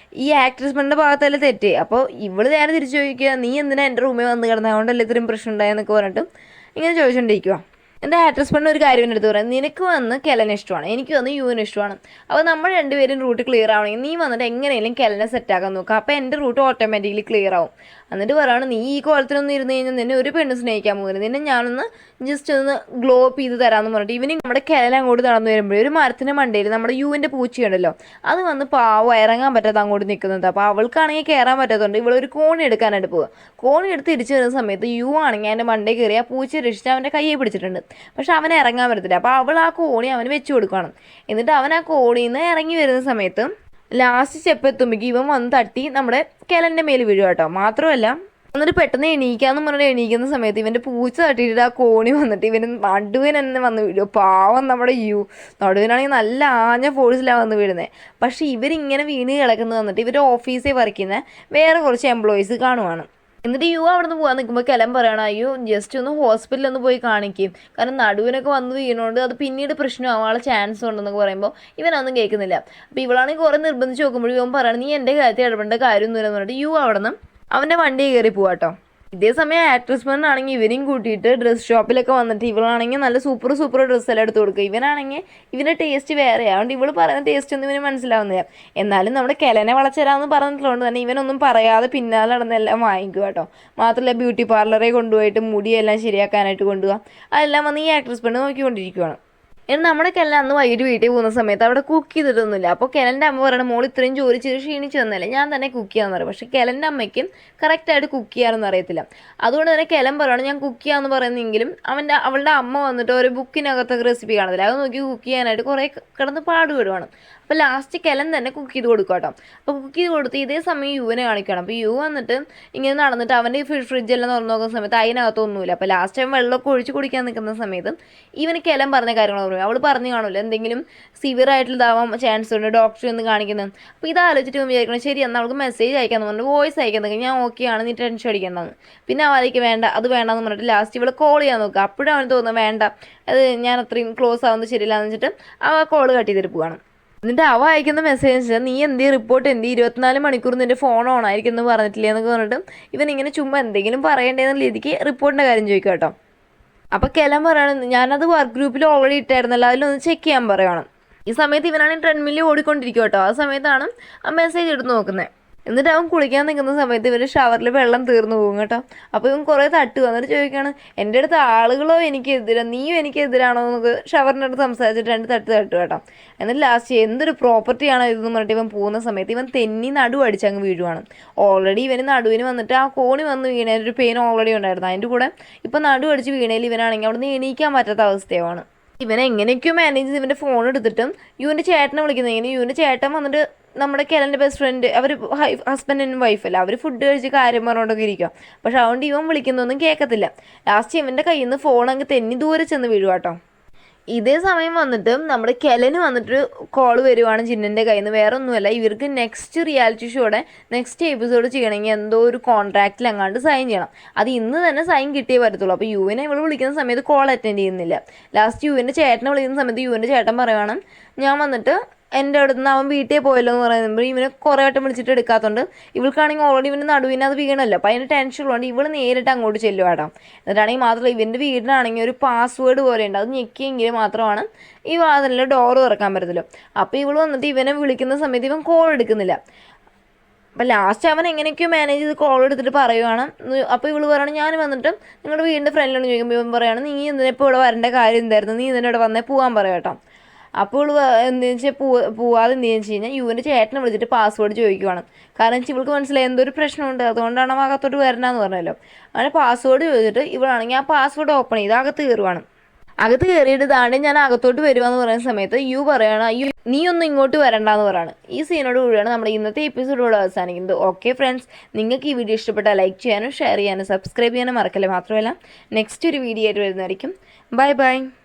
ഈ ആക്ട്രസ് പെണ്ണിൻ്റെ ഭാഗത്തല്ലേ തെറ്റ്. അപ്പോൾ ഇവള് നേരെ തിരിച്ചു ചോദിക്കുക നീ എന്തിനാ എൻ്റെ റൂമിൽ വന്ന് കിടന്നത് അതുകൊണ്ടല്ലേ ഇത്രയും പ്രശ്നം ഉണ്ടായെന്നൊക്കെ പറഞ്ഞിട്ട് ഇങ്ങനെ ചോദിച്ചുകൊണ്ടിരിക്കുക. എൻ്റെ ആക്ട്രസ് പെണ്ണ് ഒരു കാര്യം എടുത്ത് പറയാം നിനക്ക് വന്ന് കെലനെ ഇഷ്ടമാണ് എനിക്ക് വന്ന് യുവിന് ഇഷ്ടമാണ്. അപ്പോൾ നമ്മൾ രണ്ടുപേരും റൂട്ട് ക്ലിയർ ആവണമെങ്കിൽ നീ വന്നിട്ട് എങ്ങനെയെങ്കിലും കെലനെ സെറ്റാക്കാൻ നോക്കുക. അപ്പോൾ എൻ്റെ റൂട്ട് ഓട്ടോമാറ്റിക്കലി ക്ലിയർ ആവും. എന്നിട്ട് പറയുകയാണ് നീ ഈ കോലത്തിലൊന്നും ഇരുന്ന് കഴിഞ്ഞാൽ നിന്നെ ഒരു പെണ്ണ് സ്നേഹിക്കാൻ പോകുന്നത്, നിന്നെ ഞാനൊന്ന് ജസ്റ്റ് ഒന്ന് ഗ്ലോ അപ്പ് ചെയ്ത് തരാമെന്ന് പറഞ്ഞിട്ട് ഇവന് നമ്മുടെ കിളൻ അങ്ങോട്ട് നടന്നു വരുമ്പോഴേ ഒരു മരത്തിൻ്റെ മണ്ടയിൽ നമ്മുടെ യുവിൻ്റെ പൂച്ചയുണ്ടല്ലോ അത് വന്ന് പാവം ഇറങ്ങാൻ പറ്റാത്ത അങ്ങോട്ട് നിൽക്കുന്നത്. അപ്പോൾ അവൾക്കാണെങ്കിൽ കയറാൻ പറ്റാത്തതുകൊണ്ട് ഇവളൊരു കോണി എടുക്കാനായിട്ട് പോവുക. കോണി എടുത്ത് തിരിച്ചു വരുന്ന സമയത്ത് യു ആണെങ്കിൽ അതിൻ്റെ മണ്ടയിൽ കയറി ആ പൂച്ചയെ രക്ഷിച്ച് അവൻ്റെ കയ്യെ പിടിച്ചിട്ടുണ്ട്. പക്ഷെ അവനെ ഇറങ്ങാൻ പറ്റത്തില്ല. അപ്പോൾ അവൾ ആ കോണി അവന് വെച്ച് കൊടുക്കണം. എന്നിട്ട് അവൻ ആ കോണിയിൽ നിന്ന് ഇറങ്ങി വരുന്ന സമയത്ത് ലാസ്റ്റ് സ്റ്റെപ്പ് എത്തുമ്പോഴേക്കും ഇവൻ വന്ന് തട്ടി നമ്മുടെ കിളൻ്റെ മേൽ വീഴുക കേട്ടോ. മാത്രമല്ല എന്നിട്ട് പെട്ടെന്ന് എണീക്കാന്ന് പറഞ്ഞിട്ട് എണീക്കുന്ന സമയത്ത് ഇവൻ്റെ പൂച്ച തട്ടിയിട്ട് ആ കോണി വന്നിട്ട് ഇവന് നടുവിന് തന്നെ വന്ന് വീഴും. പാവം നമ്മുടെ നടുവിനാണെങ്കിൽ നല്ല ആഞ്ഞ ഫോഴ്സിലാണ് വന്ന് വീഴുന്നത്. പക്ഷേ ഇവരിങ്ങനെ വീണ് കിടക്കുന്നത് വന്നിട്ട് ഇവരുടെ ഓഫീസിൽ വർക്ക് ചെയ്യുന്ന വേറെ കുറച്ച് എംപ്ലോയീസ് കാണുവാണ്. എന്നിട്ട് അവിടെ നിന്ന് പോകാൻ നിൽക്കുമ്പോൾ കിളൻ പറയണം, അയ്യോ ജസ്റ്റ് ഒന്ന് ഹോസ്പിറ്റലിൽ ഒന്ന് പോയി കാണിക്കും, കാരണം നടുവിനൊക്കെ വന്ന് വീണുകൊണ്ട് അത് പിന്നീട് പ്രശ്നമാവാനുള്ള ചാൻസ് ഉണ്ടെന്നൊക്കെ പറയുമ്പോൾ ഇവനൊന്നും കേൾക്കുന്നില്ല. അപ്പോൾ ഇവളാണെങ്കിൽ കുറേ നിർബന്ധിച്ച് നോക്കുമ്പോഴും ഇവൻ പറയണം നീ എൻ്റെ കാര്യത്തിൽ ഇടപെടേണ്ട കാര്യമൊന്നുമില്ലെന്ന് പറഞ്ഞിട്ട് അവിടെ നിന്ന് അവൻ്റെ വണ്ടിയിൽ കയറി പോവാട്ടോ. ഇതേ സമയം ആക്ട്രസ് ആണെങ്കിൽ ഇവനെയും കൂട്ടിയിട്ട് ഡ്രസ് ഷോപ്പിലൊക്കെ വന്നിട്ട് ഇവളാണെങ്കിൽ നല്ല സൂപ്പർ ഡ്രസ്സെല്ലാം എടുത്ത് കൊടുക്കുക. ഇവനാണെങ്കിൽ ഇവൻ്റെ ടേസ്റ്റ് വേറെയാണ്. അതുകൊണ്ട് ഇവൾ പറയുന്ന ടേസ്റ്റ് ഒന്നും ഇവന് മനസ്സിലാവുന്നില്ല. എന്നാലും നമ്മുടെ കിളനെ വളച്ചരാമെന്ന് പറഞ്ഞിട്ടുള്ളതുകൊണ്ട് തന്നെ ഇവനൊന്നും പറയാതെ പിന്നാലെ നടന്നെല്ലാം വാങ്ങിക്കുക കേട്ടോ. മാത്രമല്ല ബ്യൂട്ടി പാർലറെ കൊണ്ടുപോയിട്ട് മുടിയെല്ലാം ശരിയാക്കാനായിട്ട് കൊണ്ടുപോകാം. അതെല്ലാം വന്ന് ഈ ആക്ട്രസ് പെണ്ണ് നോക്കിക്കൊണ്ടിരിക്കുകയാണ്. എന്നാൽ നമ്മുടെ കിളൻ അന്ന് വൈകിട്ട് വീട്ടിൽ പോകുന്ന സമയത്ത് അവിടെ കുക്ക് ചെയ്തിട്ടൊന്നുമില്ല. അപ്പോൾ കിളൻ്റെ അമ്മ പറയണം മോൾ ഇത്രയും ജോലി ചെയ്ത് ക്ഷീണിച്ച് വന്നല്ലേ, ഞാൻ തന്നെ കുക്ക് ചെയ്യാമെന്ന് പറയും. പക്ഷേ കിളൻ്റെ അമ്മയ്ക്കും കറക്റ്റായിട്ട് കുക്ക് ചെയ്യാറൊന്നും അറിയത്തില്ല. അതുകൊണ്ട് തന്നെ കിളൻ പറയണം ഞാൻ കുക്ക് ചെയ്യാമെന്ന് പറയുന്നെങ്കിലും അവളുടെ അമ്മ വന്നിട്ട് ഒരു ബുക്കിനകത്തൊക്കെ റെസിപ്പി കാണത്തില്ല. അത് നോക്കി കുക്ക് ചെയ്യാനായിട്ട് കുറേ കിടന്ന് പാടുപെടുവാണ്. അപ്പോൾ ലാസ്റ്റ് കിളൻ തന്നെ കുക്ക് ചെയ്ത് കൊടുക്കുക കേട്ടോ. അപ്പോൾ കുക്ക് ചെയ്ത് കൊടുത്ത് ഇതേ സമയം യുവിനെ കാണിക്കണം. അപ്പോൾ യു വന്നിട്ട് ഇങ്ങനെ നടന്നിട്ട് അവൻ്റെ ഫ്രിഡ്ജെല്ലാം തുറന്നു നോക്കുന്ന സമയത്ത് അതിനകത്തൊന്നുമില്ല. അപ്പോൾ ലാസ്റ്റ് അവൻ വെള്ളമൊക്കെ ഒഴിച്ച് കുടിക്കാൻ നിൽക്കുന്ന സമയത്ത് ഇവന് കിളൻ പറഞ്ഞ കാര്യങ്ങൾ പറയും. അവൾ പറഞ്ഞു കാണില്ല എന്തെങ്കിലും സിവിയർ ആയിട്ടുള്ളതാവാൻ ചാൻസ് ഉണ്ട്, ഡോക്ടറെ ഒന്ന് കാണിക്കുന്നത്. അപ്പോൾ ഇത് ആലോചിച്ചിട്ട് വിചാരിക്കണം ശരി എന്നാൽ അവൾക്ക് മെസ്സേജ് അയക്കാമെന്ന് പറഞ്ഞു വോയിസ് അയക്കാൻ ഞാൻ ഓക്കെയാണ് നീ ടെൻഷൻ അടിക്കേണ്ടതെന്ന്. പിന്നെ അവർക്ക് വേണ്ട അത് വേണ്ടെന്ന് പറഞ്ഞിട്ട് ലാസ്റ്റ് ഇവളെ കോൾ ചെയ്യാൻ നോക്കുക. അപ്പോഴും അവന് തോന്നുന്നു വേണ്ട അത് ഞാൻ അത്രയും ക്ലോസ് ആവുന്നത് ശരിയില്ലാന്ന് വെച്ചിട്ട് അവ കോൾ കട്ട് ചെയ്തിട്ട് പോവാണ്. എന്നിട്ട് അവ അയക്കുന്ന മെസ്സേജ് വെച്ചാൽ നീ റിപ്പോർട്ട് 24 മണിക്കൂർ നിൻ്റെ ഫോൺ ഓൺ ആയിരിക്കും എന്ന് പറഞ്ഞിട്ടില്ല എന്നൊക്കെ പറഞ്ഞിട്ട് ഇവനിങ്ങനെ ചുമ്മാ എന്തെങ്കിലും പറയേണ്ടതെന്ന രീതിക്ക് റിപ്പോർട്ടിൻ്റെ കാര്യം ചോദിക്കുക കേട്ടോ. അപ്പോൾ കിളൻ പറയണം ഞാനത് വർക്ക് ഗ്രൂപ്പിൽ ഓൾറെഡി ഇട്ടായിരുന്നല്ലോ അതിലൊന്ന് ചെക്ക് ചെയ്യാൻ പറയണം. ഈ സമയത്ത് ഇവനാണെങ്കിൽ ട്രെഡ്മില്ലിൽ ഓടിക്കൊണ്ടിരിക്കും കേട്ടോ. ആ സമയത്താണ് ആ മെസ്സേജ് എടുത്ത് നോക്കുന്നത്. എന്നിട്ട് അവൻ കുളിക്കാൻ നിൽക്കുന്ന സമയത്ത് ഇവർ ഷവറിൽ വെള്ളം തീർന്നു പോകും കേട്ടോ. അപ്പോൾ ഇവൻ കുറേ തട്ട് വന്നിട്ട് ചോദിക്കുകയാണ് എൻ്റെ അടുത്ത് ആളുകളോ എനിക്കെതിരാ നീയും എനിക്കെതിരാണോ എന്നൊക്കെ ഷവറിൻ്റെ അടുത്ത് സംസാരിച്ചിട്ട് 2 തട്ട് കേട്ടോ. എന്നിട്ട് ലാസ്റ്റ് എന്തൊരു പ്രോപ്പർട്ടിയാണോ ഇതെന്ന് പറഞ്ഞിട്ട് ഇവൻ പോകുന്ന സമയത്ത് ഇവൻ തെന്നി നടു അടിച്ചങ്ങ് വീഴുവാണ്. ഓൾറെഡി ഇവന് നടുവിന് വന്നിട്ട് ആ കോണി വന്ന് വീണേൻ്റെ ഒരു പെയിൻ ഓൾറെഡി ഉണ്ടായിരുന്നു. അതിൻ്റെ കൂടെ ഇപ്പം നടു അടിച്ച് വീണേൽ ഇവനാണെങ്കിൽ അവിടെ നിന്ന് എണീക്കാൻ പറ്റാത്ത അവസ്ഥയാണ്. ഇവനെ എങ്ങനെയൊക്കെയോ മാനേജ് ചെയ്ത് ഇവൻ്റെ ഫോൺ എടുത്തിട്ടും യുവിൻ്റെ ചേട്ടനെ വിളിക്കുന്നത്. ഇങ്ങനെ യുവിൻ്റെ ചേട്ടൻ വന്നിട്ട് നമ്മുടെ കിളൻ്റെ ബെസ്റ്റ് ഫ്രണ്ട് അവർ ഹസ്ബൻഡ് ആൻഡ് വൈഫല്ല അവർ ഫുഡ് കഴിച്ച് കാര്യം പറഞ്ഞുകൊണ്ടൊക്കെ ഇരിക്കുക. പക്ഷെ അതുകൊണ്ട് ഇവൻ വിളിക്കുന്നൊന്നും കേൾക്കത്തില്ല. ലാസ്റ്റ് ഇവൻ്റെ കയ്യിൽ നിന്ന് ഫോൺ അങ്ങ് തെന്നി ദൂരെ ചെന്ന് വീഴുക കേട്ടോ. ഇതേ സമയം വന്നിട്ട് നമ്മുടെ കിളന് വന്നിട്ടൊരു കോൾ വരുവാണ് ജിന്നിൻ്റെ കയ്യിൽ നിന്ന്. വേറെ ഒന്നുമല്ല ഇവർക്ക് നെക്സ്റ്റ് റിയാലിറ്റി ഷോയുടെ നെക്സ്റ്റ് എപ്പിസോഡ് ചെയ്യണമെങ്കിൽ എന്തോ ഒരു കോൺട്രാക്റ്റിൽ എങ്ങാണ്ട് സൈൻ ചെയ്യണം. അത് ഇന്ന് തന്നെ സൈൻ കിട്ടിയേ പറ്റത്തുള്ളൂ. അപ്പോൾ യുവിനെ ഇവൾ വിളിക്കുന്ന സമയത്ത് കോൾ അറ്റൻഡ് ചെയ്യുന്നില്ല. ലാസ്റ്റ് യുവിൻ്റെ ചേട്ടനെ വിളിക്കുന്ന സമയത്ത് യുവിൻ്റെ ചേട്ടൻ പറയുവാണ് ഞാൻ വന്നിട്ട് എൻ്റെ അടുത്ത് നിന്ന് അവൻ വീട്ടിൽ പോയല്ലോ എന്ന് പറയുമ്പോൾ ഇവനെ കുറേ വട്ടം വിളിച്ചിട്ട് എടുക്കാത്തതുകൊണ്ട് ഇവൾക്കാണെങ്കിൽ ഓൾറെഡി ഇവൻ്റെ നടുവിന് അത് വീണല്ലോ. അപ്പോൾ അതിന് ടെൻഷൻ ഉള്ളതുകൊണ്ട് ഇവൾ നേരിട്ട് അങ്ങോട്ട് ചെല്ലുവാടാം. എന്നിട്ടാണെങ്കിൽ മാത്രമല്ല ഇവൻ്റെ വീടിനാണെങ്കിൽ ഒരു പാസ്വേഡ് പോലെ ഉണ്ട്. അത് ഞെക്കിയെങ്കിൽ മാത്രമാണ് ഈ വാതിലിൽ ഡോറ് തുറക്കാൻ പറ്റത്തുള്ളൂ. അപ്പോൾ ഇവൾ വന്നിട്ട് ഇവനെ വിളിക്കുന്ന സമയത്ത് ഇവൻ കോൾ എടുക്കുന്നില്ല. അപ്പോൾ ലാസ്റ്റ് അവൻ എങ്ങനെയൊക്കെയോ മാനേജ് ചെയ്ത് കോൾ എടുത്തിട്ട് പറയുവാണ്. അപ്പോൾ ഇവൾ പറയുകയാണ് ഞാൻ വന്നിട്ട് നിങ്ങളുടെ വീടിൻ്റെ ഫ്രണ്ടിലാണ് ചോദിക്കുമ്പോൾ ഇവൻ പറയുകയാണ് നീ എന്തിനെപ്പോൾ ഇവിടെ വരേണ്ട കാര്യം എന്തായിരുന്നു, നീ ഇതിനിവിടെ വന്നേ പോകാൻ പറയാം കേട്ടോ. അപ്പോൾ എന്താണെന്ന് വെച്ചാൽ പോവാതെ എന്തെന്ന് വെച്ച് കഴിഞ്ഞാൽ യുവിൻ്റെ ചേട്ടനെ വിളിച്ചിട്ട് പാസ്വേഡ് ചോദിക്കുവാണ്. കാരണം ഇവൾക്ക് മനസ്സിലായി എന്തൊരു പ്രശ്നമുണ്ട് അതുകൊണ്ടാണ് അവൻ അകത്തോട്ട് വരണമെന്ന് പറഞ്ഞല്ലോ. അങ്ങനെ പാസ്വേഡ് ചോദിച്ചിട്ട് ഇവളാണെങ്കിൽ ആ പാസ്വേഡ് ഓപ്പൺ ചെയ്ത് അകത്ത് കയറുവാണ്. അകത്ത് കയറിയിട്ട് താണ്ടി ഞാൻ അകത്തോട്ട് വരുവാന്ന് പറയുന്ന സമയത്ത് യു പറയാണ് അയ്യോ നീ ഒന്നും ഇങ്ങോട്ട് വരണ്ടെന്ന് പറയാണ്. ഈ സീനോട് കൂടിയാണ് നമ്മുടെ ഇന്നത്തെ എപ്പിസോഡോട് അവസാനിക്കുന്നത്. ഓക്കെ ഫ്രണ്ട്സ്, നിങ്ങൾക്ക് ഈ വീഡിയോ ഇഷ്ടപ്പെട്ടാൽ ലൈക്ക് ചെയ്യാനും ഷെയർ ചെയ്യാനും സബ്സ്ക്രൈബ് ചെയ്യാനും മറക്കല്ലേ. മാത്രമല്ല നെക്സ്റ്റ് ഒരു വീഡിയോ ആയിട്ട് വരുന്നതായിരിക്കും. Bye bye.